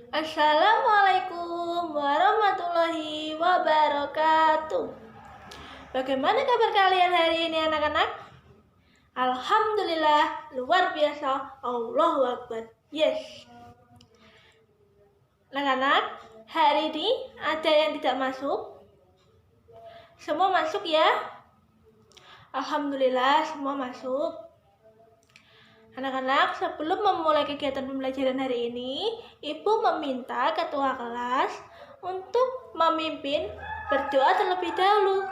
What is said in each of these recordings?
Assalamualaikum warahmatullahi wabarakatuh. Bagaimana kabar kalian hari ini anak-anak? Alhamdulillah, luar biasa. Allahu Akbar. Yes. Anak-anak, hari ini ada yang tidak masuk? Semua masuk ya? Alhamdulillah, semua masuk. Anak-anak, sebelum memulai kegiatan pembelajaran hari ini, Ibu meminta ketua kelas untuk memimpin berdoa terlebih dahulu.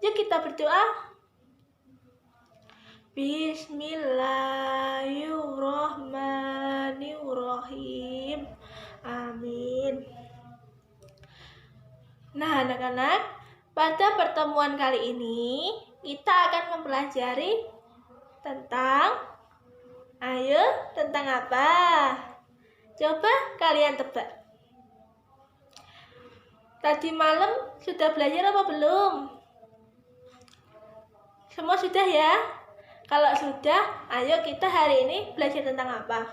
Yuk kita berdoa. Bismillahirrahmanirrahim. Amin. Nah, anak-anak, pada pertemuan kali ini kita akan mempelajari tentang tentang apa? Coba kalian tebak. Tadi malam sudah belajar apa belum? Semua sudah ya? Kalau sudah, ayo kita hari ini belajar tentang apa?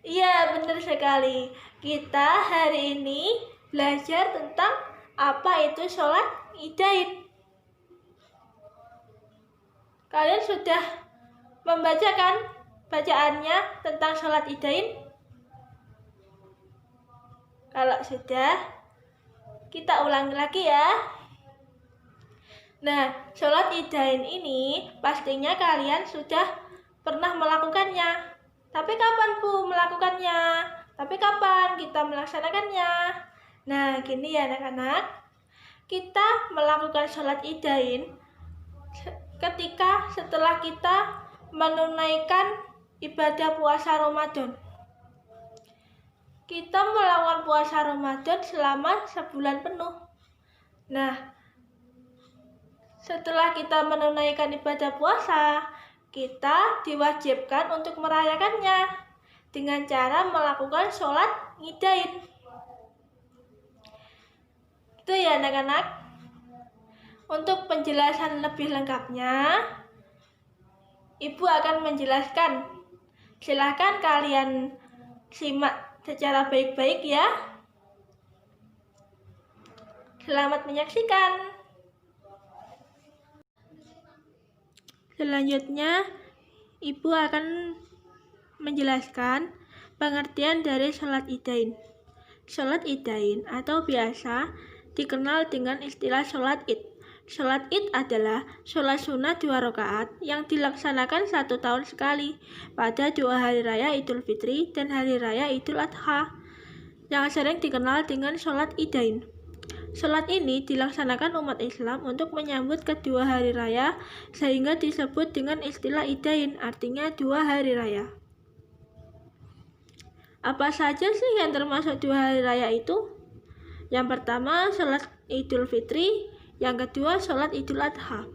Iya, benar sekali. Kita hari ini belajar tentang apa itu sholat Idain. Kalian sudah membacakan bacaannya tentang sholat Idain? Kalau sudah, kita ulangi lagi ya. Nah, sholat Idain ini pastinya kalian sudah pernah melakukannya. Tapi kapan Bu melakukannya? Tapi kapan kita melaksanakannya? Nah, gini ya anak-anak. Kita melakukan sholat Idain ketika setelah kita menunaikan ibadah puasa Ramadan. Kita melakukan puasa Ramadan selama sebulan penuh. Nah, setelah kita menunaikan ibadah puasa, kita diwajibkan untuk merayakannya dengan cara melakukan sholat Idain. Itu ya anak-anak. Untuk penjelasan lebih lengkapnya, Ibu akan menjelaskan. Silahkan kalian simak secara baik-baik ya. Selamat menyaksikan. Selanjutnya, Ibu akan menjelaskan pengertian dari sholat Idain. Sholat Idain atau biasa dikenal dengan istilah sholat Id. Sholat Id adalah sholat sunnah 2 rakaat yang dilaksanakan 1 tahun sekali pada 2 hari raya Idul Fitri dan hari raya Idul Adha yang sering dikenal dengan sholat Idain. Sholat ini dilaksanakan umat Islam untuk menyambut kedua hari raya sehingga disebut dengan istilah Idain, artinya 2 hari raya. Apa saja sih yang termasuk 2 hari raya itu? Yang pertama sholat Idul Fitri, yang kedua sholat Idul Adha.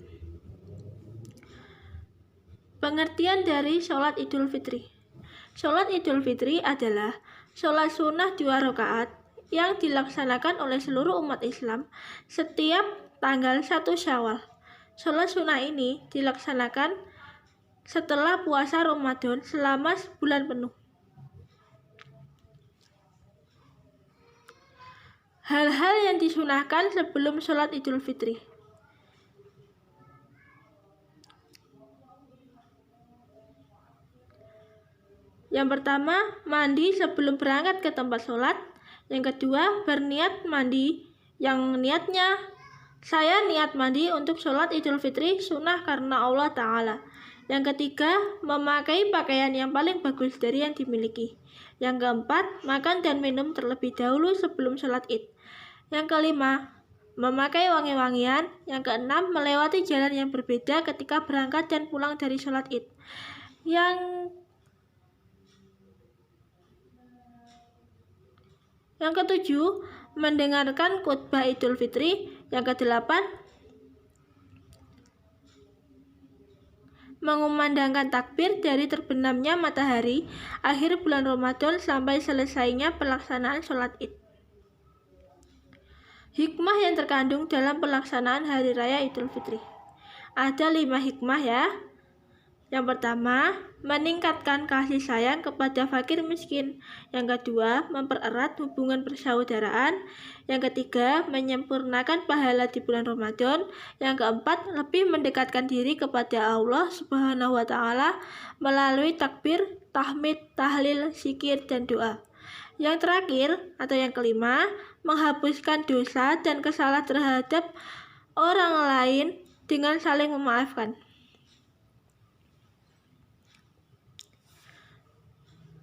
Pengertian dari sholat Idul Fitri. Sholat Idul Fitri adalah sholat sunnah 2 rakaat yang dilaksanakan oleh seluruh umat Islam setiap tanggal 1 Syawal. Sholat sunnah ini dilaksanakan setelah puasa Ramadan selama sebulan penuh. Hal-hal yang disunahkan sebelum sholat Idul Fitri. Yang pertama, mandi sebelum berangkat ke tempat sholat. Yang kedua, berniat mandi yang niatnya saya niat mandi untuk sholat Idul Fitri sunnah karena Allah Ta'ala. Yang ketiga, memakai pakaian yang paling bagus dari yang dimiliki. Yang keempat, makan dan minum terlebih dahulu sebelum sholat Id. Yang kelima, memakai wangi-wangian. Yang keenam, melewati jalan yang berbeda ketika berangkat dan pulang dari sholat Id. Yang ketujuh, mendengarkan khutbah Idul Fitri. Yang kedelapan, mengumandangkan takbir dari terbenamnya matahari akhir bulan Ramadan sampai selesainya pelaksanaan sholat Id. Hikmah yang terkandung dalam pelaksanaan Hari Raya Idul Fitri. Ada 5 hikmah ya. Yang pertama, meningkatkan kasih sayang kepada fakir miskin. Yang kedua, mempererat hubungan persaudaraan. Yang ketiga, menyempurnakan pahala di bulan Ramadan. Yang keempat, lebih mendekatkan diri kepada Allah Subhanahu wa Ta'ala melalui takbir, tahmid, tahlil, zikir, dan doa. Yang terakhir atau yang kelima, menghapuskan dosa dan kesalahan terhadap orang lain dengan saling memaafkan.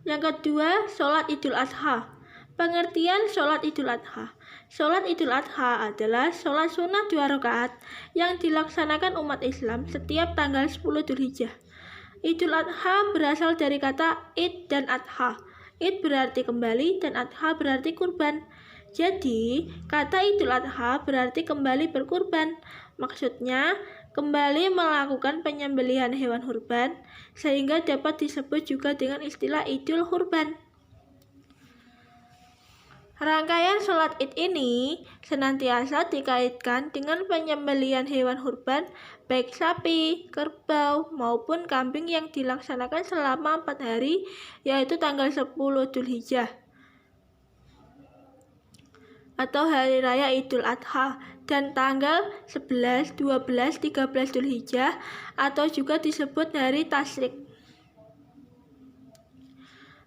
Yang kedua, sholat Idul Adha. Pengertian sholat Idul Adha. Sholat Idul Adha adalah sholat sunnah 2 rakaat yang dilaksanakan umat Islam setiap tanggal 10 Dzulhijjah. Idul Adha berasal dari kata id dan adha. Id berarti kembali dan adha berarti kurban. Jadi, kata Idul Adha berarti kembali berkurban. Maksudnya, kembali melakukan penyembelihan hewan kurban, sehingga dapat disebut juga dengan istilah Idul Kurban. Rangkaian sholat id ini senantiasa dikaitkan dengan penyembelihan hewan kurban, baik sapi, kerbau, maupun kambing yang dilaksanakan selama 4 hari, yaitu tanggal 10 Dzulhijjah atau Hari Raya Idul Adha, dan tanggal 11, 12, 13 Dzulhijjah atau juga disebut Hari Tasyrik.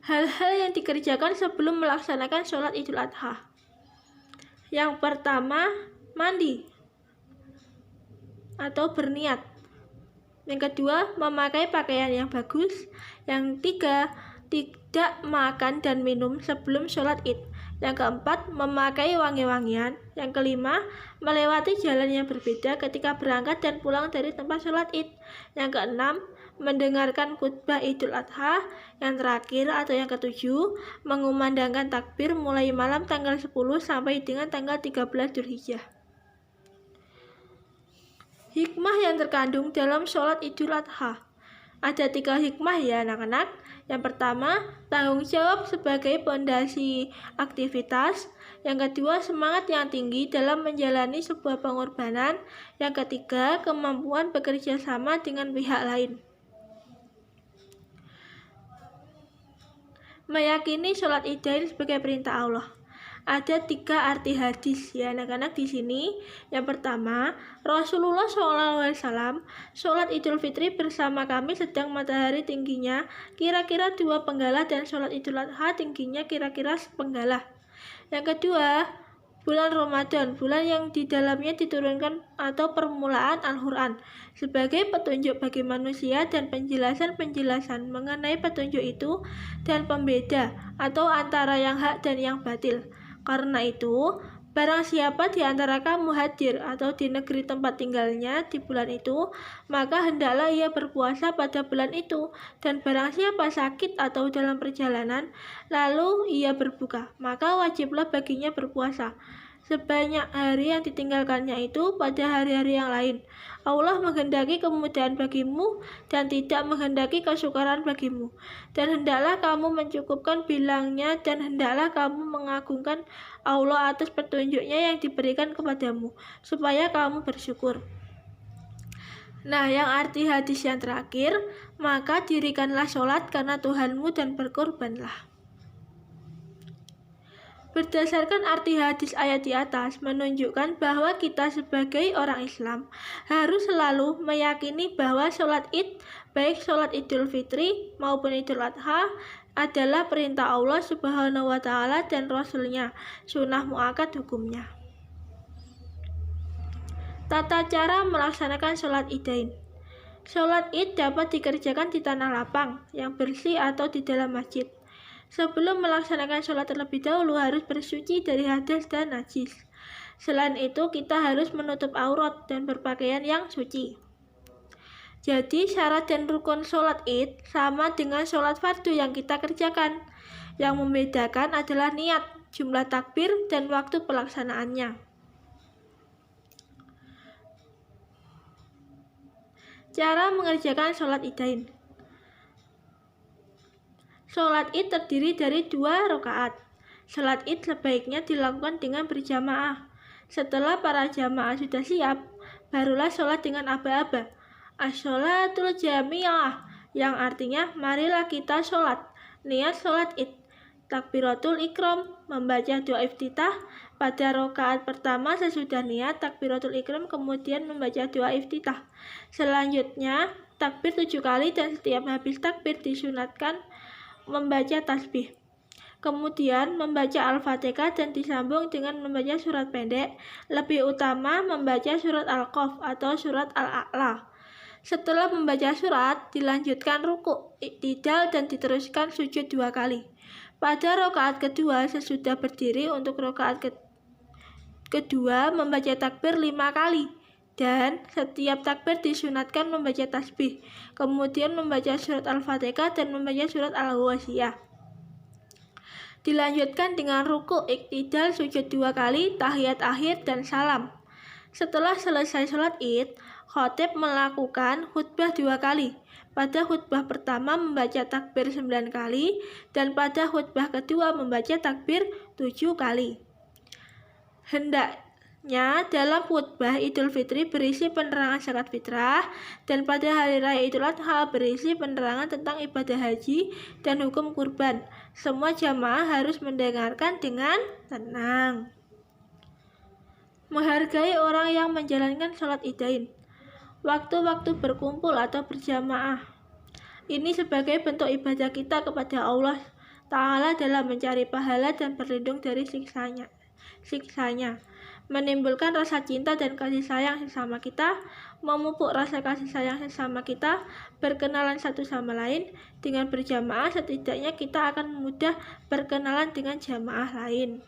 Hal-hal yang dikerjakan sebelum melaksanakan sholat Idul Adha. Yang pertama, mandi atau berniat. Yang kedua, memakai pakaian yang bagus. Yang ketiga, tidak makan dan minum sebelum sholat id. Yang keempat, memakai wangi-wangian. Yang kelima, melewati jalan yang berbeda ketika berangkat dan pulang dari tempat sholat id. Yang keenam, mendengarkan khutbah Idul Adha. Yang terakhir atau yang ketujuh, mengumandangkan takbir mulai malam tanggal 10 sampai dengan tanggal 13 Dzulhijjah. Hikmah yang terkandung dalam sholat Idul Adha. Ada 3 hikmah ya anak-anak. Yang pertama, tanggung jawab sebagai pondasi aktivitas. Yang kedua, semangat yang tinggi dalam menjalani sebuah pengorbanan. Yang ketiga, kemampuan bekerja sama dengan pihak lain. Meyakini sholat idain sebagai perintah Allah. Ada 3 arti hadis ya anak-anak di sini. Yang pertama, Rasulullah SAW sholat Idul Fitri bersama kami sedang matahari tingginya kira-kira 2 penggalah dan sholat Idul Adha tingginya kira-kira sepenggalah. Yang kedua, bulan Ramadan, bulan yang di dalamnya diturunkan atau permulaan Al-Quran sebagai petunjuk bagi manusia dan penjelasan-penjelasan mengenai petunjuk itu dan pembeda atau antara yang hak dan yang batil. Karena itu, barang siapa di antara kamu hadir atau di negeri tempat tinggalnya di bulan itu, maka hendaklah ia berpuasa pada bulan itu. Dan barang siapa sakit atau dalam perjalanan, lalu ia berbuka, maka wajiblah baginya berpuasa sebanyak hari yang ditinggalkannya itu pada hari-hari yang lain. Allah menghendaki kemudahan bagimu dan tidak menghendaki kesukaran bagimu. Dan hendaklah kamu mencukupkan bilangnya dan hendaklah kamu mengagungkan Allah atas petunjuknya yang diberikan kepadamu, supaya kamu bersyukur. Nah, yang arti hadis yang terakhir, maka dirikanlah sholat karena Tuhanmu dan berkorbanlah. Berdasarkan arti hadis ayat di atas menunjukkan bahwa kita sebagai orang Islam harus selalu meyakini bahwa sholat id, baik sholat Idul Fitri maupun Idul Adha, adalah perintah Allah Subhanahu wa Ta'ala dan Rasul-Nya, sunnah muakkad hukumnya. Tata cara melaksanakan sholat idain. Sholat id dapat dikerjakan di tanah lapang yang bersih atau di dalam masjid. Sebelum melaksanakan sholat terlebih dahulu harus bersuci dari hadas dan najis. Selain itu, kita harus menutup aurat dan berpakaian yang suci. Jadi, syarat dan rukun sholat id sama dengan sholat fardu yang kita kerjakan. Yang membedakan adalah niat, jumlah takbir, dan waktu pelaksanaannya. Cara mengerjakan sholat idain. Sholat id terdiri dari 2 rakaat. Sholat id sebaiknya dilakukan dengan berjamaah. Setelah para jamaah sudah siap, barulah sholat dengan aba-aba. As-sholatul jami'ah. yang artinya marilah kita sholat. Niat sholat id. Takbiratul ikram, membaca doa iftitah pada rakaat pertama sesudah niat takbiratul ikram, kemudian membaca doa iftitah. Selanjutnya takbir 7 kali dan setiap habis takbir disunatkan membaca tasbih. Kemudian membaca Al-Fatihah dan disambung dengan membaca surat pendek. Lebih utama membaca surat Al-Qaf atau surat Al-A'la. Setelah membaca surat, dilanjutkan ruku', i'tidal dan diteruskan sujud 2 kali. Pada rakaat kedua sesudah berdiri untuk rakaat kedua membaca takbir 5 kali. Dan setiap takbir disunatkan membaca tasbih. Kemudian membaca surat Al-Fatihah dan membaca surat Al-Ghashiyah. Dilanjutkan dengan ruku', i'tidal, sujud 2 kali, tahiyat akhir, dan salam. Setelah selesai sholat id, khatib melakukan khutbah 2 kali. Pada khutbah pertama membaca takbir 9 kali, dan pada khutbah kedua membaca takbir 7 kali. Hendaknya dalam khutbah Idul Fitri berisi penerangan zakat fitrah, dan pada hari raya Idul Adha berisi penerangan tentang ibadah haji dan hukum kurban. Semua jamaah harus mendengarkan dengan tenang. Menghargai orang yang menjalankan sholat idain. Waktu-waktu berkumpul atau berjamaah. Ini sebagai bentuk ibadah kita kepada Allah Ta'ala dalam mencari pahala dan berlindung dari siksanya. Menimbulkan rasa cinta dan kasih sayang sesama kita, memupuk rasa kasih sayang sesama kita, berkenalan satu sama lain. Dengan berjamaah setidaknya kita akan mudah berkenalan dengan jamaah lain.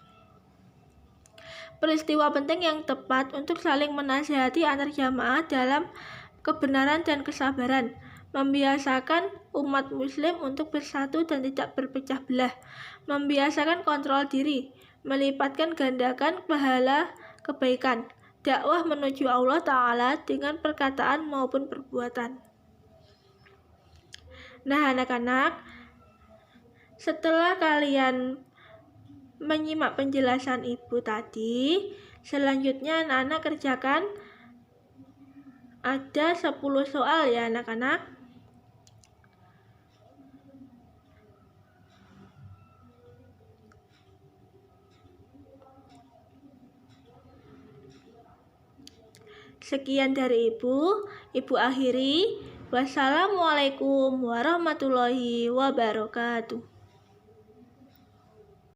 Peristiwa penting yang tepat untuk saling menasihati antar jamaah dalam kebenaran dan kesabaran, membiasakan umat muslim untuk bersatu dan tidak berpecah belah, membiasakan kontrol diri, melipatkan gandakan pahala kebaikan, dakwah menuju Allah Ta'ala dengan perkataan maupun perbuatan. Nah anak-anak, setelah kalian menyimak penjelasan ibu tadi, selanjutnya anak-anak kerjakan ada 10 soal ya anak-anak. Sekian dari Ibu akhiri. Wassalamualaikum warahmatullahi wabarakatuh.